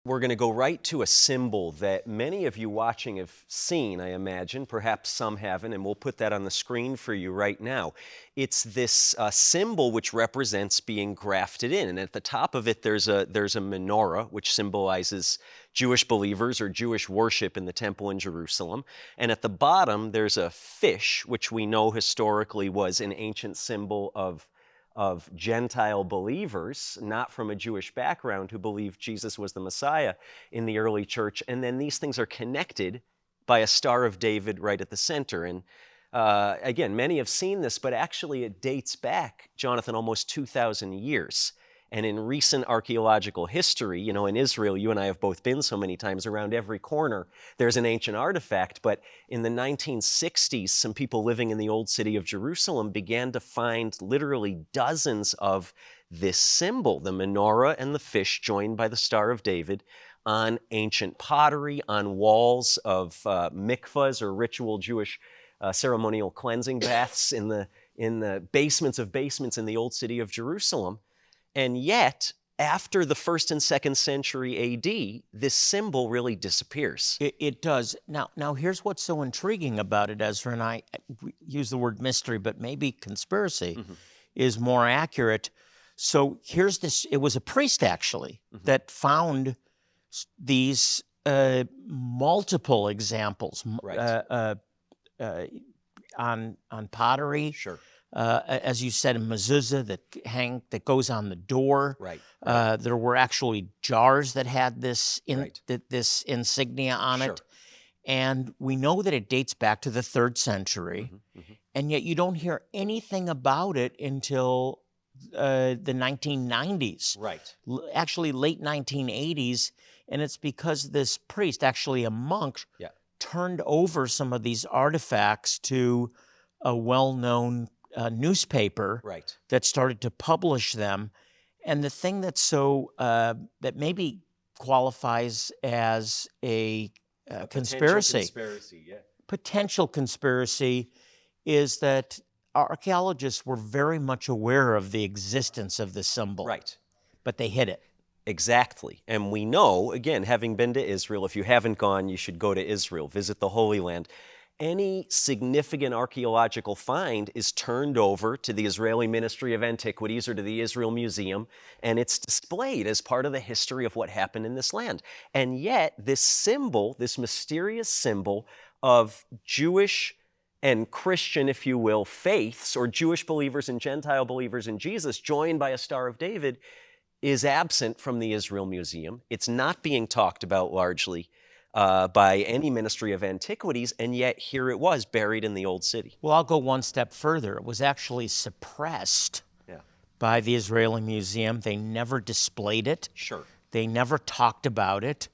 We're going to go right to a symbol that many of you watching have seen, I imagine. Perhaps some haven't, and we'll put that on the screen for you right now. It's this symbol which represents being grafted in, and at the top of it there's a menorah, which symbolizes Jewish believers or Jewish worship in the temple in Jerusalem. And at the bottom there's a fish, which we know historically was an ancient symbol of Gentile believers, not from a Jewish background, who believed Jesus was the Messiah in the early church. And then these things are connected by a Star of David right at the center. And again, many have seen this, but actually it dates back, Jonathan, almost 2,000 years. And in recent archaeological history, you know, in Israel, you and I have both been so many times, around every corner there's an ancient artifact. But in the 1960s, some people living in the old city of Jerusalem began to find literally dozens of this symbol, the menorah and the fish joined by the Star of David, on ancient pottery, on walls of mikvahs or ritual Jewish ceremonial cleansing baths in the basements of basements in the old city of Jerusalem. And yet, after the 1st and 2nd century AD, this symbol really disappears. It does. Now, here's what's so intriguing about it, Ezra, and I use the word mystery, but maybe conspiracy is more accurate. So here's this, it was a priest actually that found these multiple examples on pottery. Sure. As you said, a mezuzah that goes on the door. Right. There were actually jars that had this this insignia on it, and we know that it dates back to the 3rd century, and yet you don't hear anything about it until the 1990s. Right. Actually, late 1980s, and it's because this priest, actually a monk, turned over some of these artifacts to a well-known newspaper that started to publish them. And the thing that's so, that maybe qualifies as a conspiracy, potential conspiracy, is that archaeologists were very much aware of the existence of the symbol. Right. But they hid it. Exactly. And we know, again, having been to Israel, if you haven't gone, you should go to Israel, visit the Holy Land. Any significant archaeological find is turned over to the Israeli Ministry of Antiquities or to the Israel Museum, and it's displayed as part of the history of what happened in this land. And yet, this symbol, this mysterious symbol of Jewish and Christian, if you will, faiths, or Jewish believers and Gentile believers in Jesus, joined by a Star of David, is absent from the Israel Museum. It's not being talked about largely by any Ministry of Antiquities, and yet here it was, buried in the old city. Well, I'll go one step further. It was actually suppressed by the Israeli Museum. They never displayed it. Sure. They never talked about it.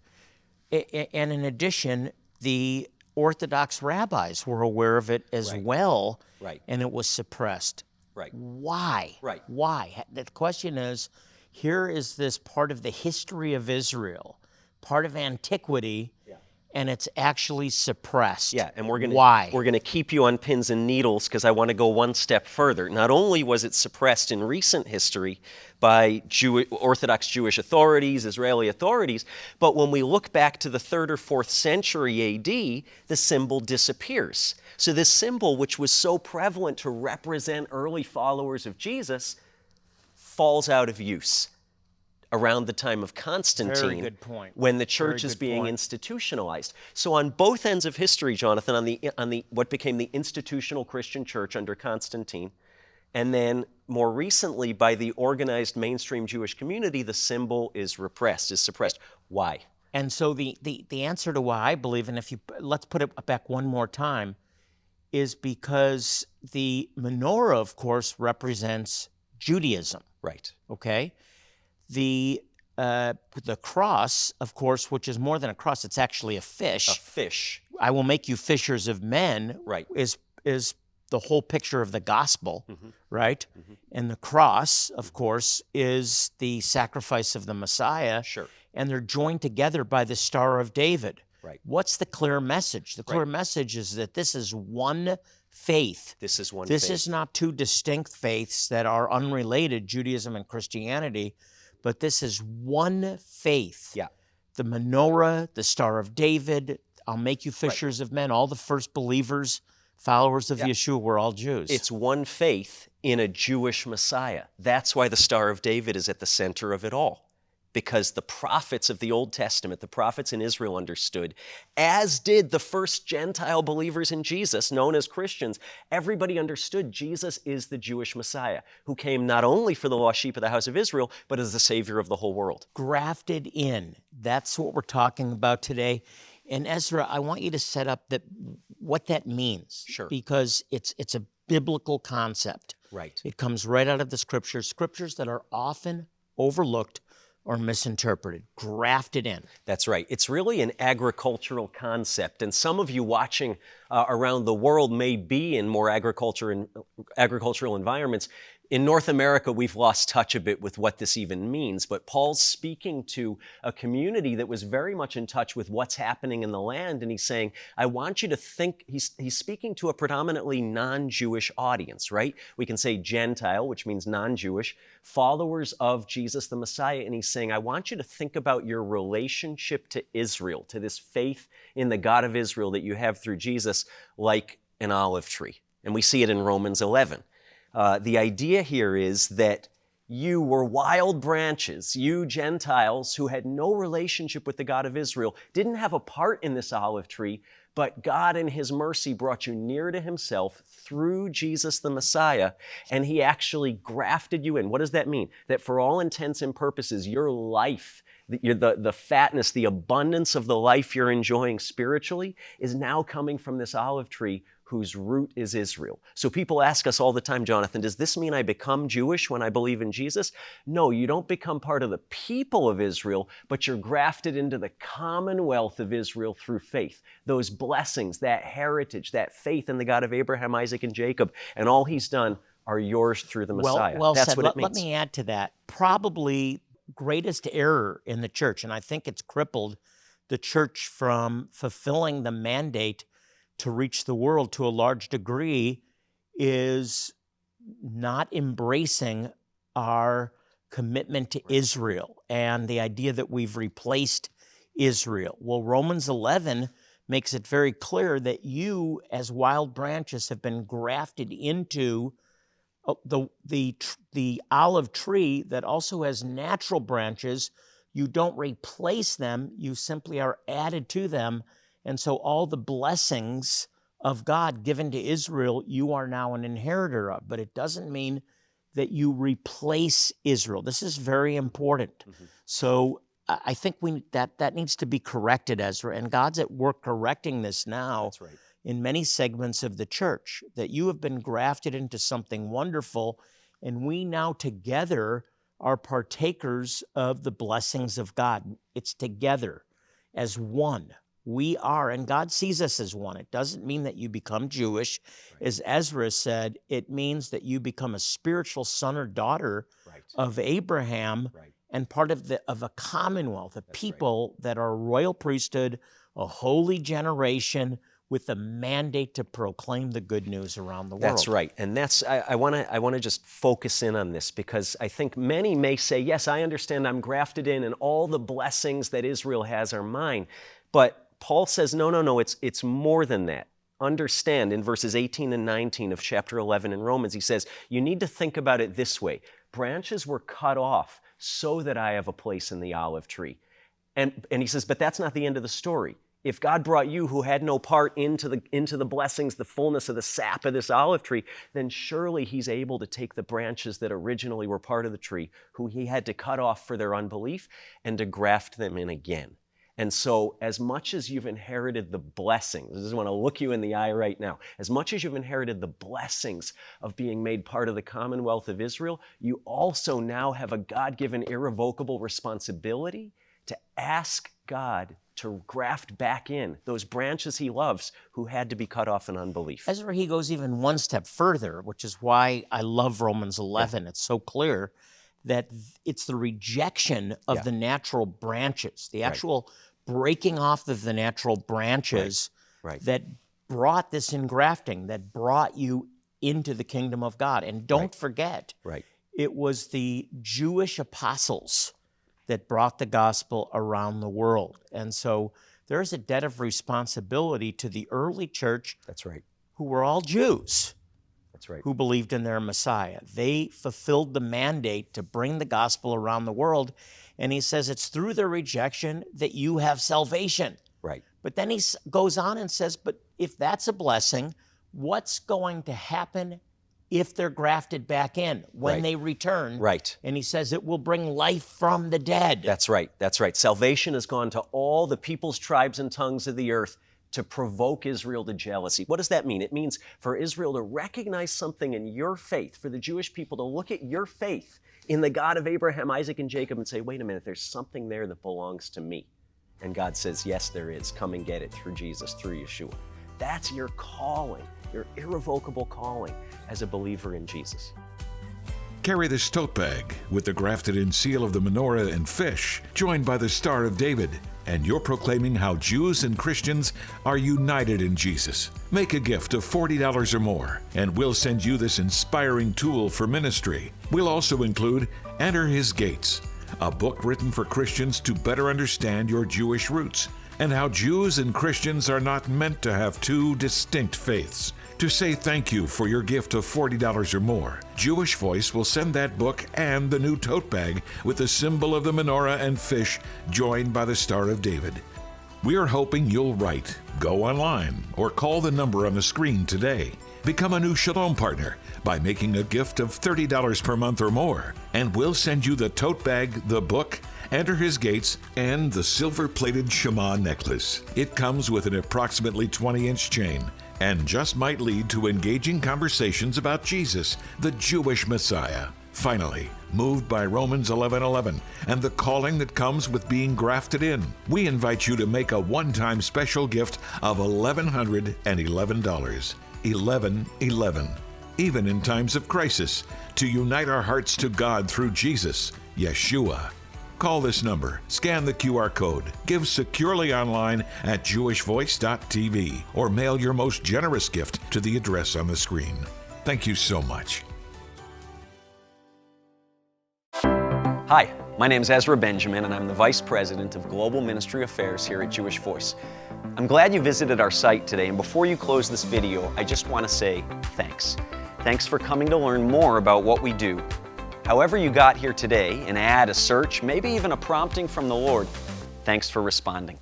And in addition, the Orthodox rabbis were aware of it as well, and it was suppressed. Right. Why? Right. Why? The question is, here is this part of the history of Israel, part of antiquity, and it's actually suppressed. Yeah, and we're Why? We're going to keep you on pins and needles because I want to go one step further. Not only was it suppressed in recent history by Orthodox Jewish authorities, Israeli authorities, but when we look back to the 3rd or 4th century AD, the symbol disappears. So this symbol, which was so prevalent to represent early followers of Jesus, falls out of use around the time of Constantine, when the church is being institutionalized. So on both ends of history, Jonathan, on the what became the institutional Christian church under Constantine, and then more recently by the organized mainstream Jewish community, the symbol is repressed, is suppressed. Why? And so the answer to why I believe, and let's put it back one more time, is because the menorah, of course, represents Judaism. Right. Okay? The cross, of course, which is more than a cross, it's actually a fish. A fish. I will make you fishers of men. Right. Is the whole picture of the gospel, right? And the cross, of course, is the sacrifice of the Messiah. Sure. And they're joined together by the Star of David. Right. What's the clear message? The clear message is that this is one faith. This is one faith. This faith. is not two distinct faiths that are unrelated, Judaism and Christianity, but this is one faith the menorah, the Star of David, I'll make you fishers of men, all the first believers, followers of Yeshua were all Jews. It's one faith in a Jewish Messiah. That's why the Star of David is at the center of it all. Because the prophets of the Old Testament, the prophets in Israel understood, as did the first Gentile believers in Jesus, known as Christians, everybody understood Jesus is the Jewish Messiah, who came not only for the lost sheep of the house of Israel, but as the Savior of the whole world. Grafted in. That's what we're talking about today. And Ezra, I want you to set up what that means. Sure. Because it's a biblical concept. Right. It comes right out of the scriptures that are often overlooked or misinterpreted, grafted in. That's right. It's really an agricultural concept, and some of you watching around the world may be in more agricultural environments. In North America, we've lost touch a bit with what this even means, but Paul's speaking to a community that was very much in touch with what's happening in the land, and he's saying, I want you to think, he's speaking to a predominantly non-Jewish audience, right? We can say Gentile, which means non-Jewish, followers of Jesus the Messiah, and he's saying, I want you to think about your relationship to Israel, to this faith in the God of Israel that you have through Jesus, like an olive tree. And we see it in Romans 11. The idea here is that you were wild branches, you Gentiles who had no relationship with the God of Israel, didn't have a part in this olive tree, but God in His mercy brought you near to Himself through Jesus the Messiah, and He actually grafted you in. What does that mean? That for all intents and purposes, your life, the fatness, the abundance of the life you're enjoying spiritually is now coming from this olive tree whose root is Israel. So people ask us all the time, Jonathan, does this mean I become Jewish when I believe in Jesus? No, you don't become part of the people of Israel, but you're grafted into the commonwealth of Israel through faith. Those blessings, that heritage, that faith in the God of Abraham, Isaac, and Jacob, and all He's done are yours through the Messiah. Well That's said. what it means. Let me add to that. Probably greatest error in the church, and I think it's crippled the church from fulfilling the mandate to reach the world to a large degree, is not embracing our commitment to Israel and the idea that we've replaced Israel. Well, Romans 11 makes it very clear that you, as wild branches, have been grafted into the olive tree that also has natural branches. You don't replace them, you simply are added to them. And so all the blessings of God given to Israel, you are now an inheritor of. But it doesn't mean that you replace Israel. This is very important. Mm-hmm. So I think that needs to be corrected, Ezra. And God's at work correcting this now. That's right. In many segments of the church, that you have been grafted into something wonderful, and we now together are partakers of the blessings of God. It's together as one. We are, and God sees us as one. It doesn't mean that you become Jewish. Right. As Ezra said, it means that you become a spiritual son or daughter of Abraham, and part of a commonwealth, a people that are a royal priesthood, a holy generation, with a mandate to proclaim the good news around the world. That's right. And I want to just focus in on this, because I think many may say, yes, I understand I'm grafted in and all the blessings that Israel has are mine. But Paul says, no, it's more than that. Understand, in verses 18 and 19 of chapter 11 in Romans, he says, you need to think about it this way. Branches were cut off so that I have a place in the olive tree. And he says, but that's not the end of the story. If God brought you who had no part into the blessings, the fullness of the sap of this olive tree, then surely He's able to take the branches that originally were part of the tree, who He had to cut off for their unbelief, and to graft them in again. And so as much as you've inherited the blessings, I just want to look you in the eye right now, as much as you've inherited the blessings of being made part of the commonwealth of Israel, you also now have a God-given irrevocable responsibility to ask God to graft back in those branches He loves who had to be cut off in unbelief. Ezra, he goes even one step further, which is why I love Romans 11. Yeah. It's so clear that it's the rejection of the natural branches, the actual breaking off of the natural branches that brought this engrafting, that brought you into the kingdom of God. And don't forget, it was the Jewish apostles that brought the gospel around the world. And so there's a debt of responsibility to the early church. That's right. Who were all Jews. That's right. Who believed in their Messiah. They fulfilled the mandate to bring the gospel around the world. And he says it's through their rejection that you have salvation. Right. But then he goes on and says, but if that's a blessing, what's going to happen if they're grafted back in when they return? Right. And he says it will bring life from the dead. That's right. That's right. Salvation has gone to all the peoples, tribes, and tongues of the earth to provoke Israel to jealousy. What does that mean? It means for Israel to recognize something in your faith, for the Jewish people to look at your faith in the God of Abraham, Isaac, and Jacob and say, wait a minute, there's something there that belongs to me. And God says, yes, there is. Come and get it through Jesus, through Yeshua. That's your calling, your irrevocable calling as a believer in Jesus. Carry this tote bag with the grafted-in seal of the menorah and fish, joined by the Star of David, and you're proclaiming how Jews and Christians are united in Jesus. Make a gift of $40 or more, and we'll send you this inspiring tool for ministry. We'll also include Enter His Gates, a book written for Christians to better understand your Jewish roots, and how Jews and Christians are not meant to have two distinct faiths. To say thank you for your gift of $40 or more, Jewish Voice will send that book and the new tote bag with the symbol of the menorah and fish joined by the Star of David. We are hoping you'll write, go online, or call the number on the screen today. Become a new Shalom partner by making a gift of $30 per month or more, and we'll send you the tote bag, the book, Enter His Gates, and the silver-plated Shema necklace. It comes with an approximately 20-inch chain and just might lead to engaging conversations about Jesus, the Jewish Messiah. Finally, moved by Romans 11:11 and the calling that comes with being grafted in, we invite you to make a one-time special gift of $1,111. $1111. Even in times of crisis, to unite our hearts to God through Jesus, Yeshua. Call this number, scan the QR code, give securely online at jewishvoice.tv, or mail your most generous gift to the address on the screen. Thank you so much. Hi, my name is Ezra Benjamin, and I'm the Vice President of Global Ministry Affairs here at Jewish Voice. I'm glad you visited our site today, and before you close this video, I just want to say thanks. Thanks for coming to learn more about what we do. However you got here today, an ad, a search, maybe even a prompting from the Lord, thanks for responding.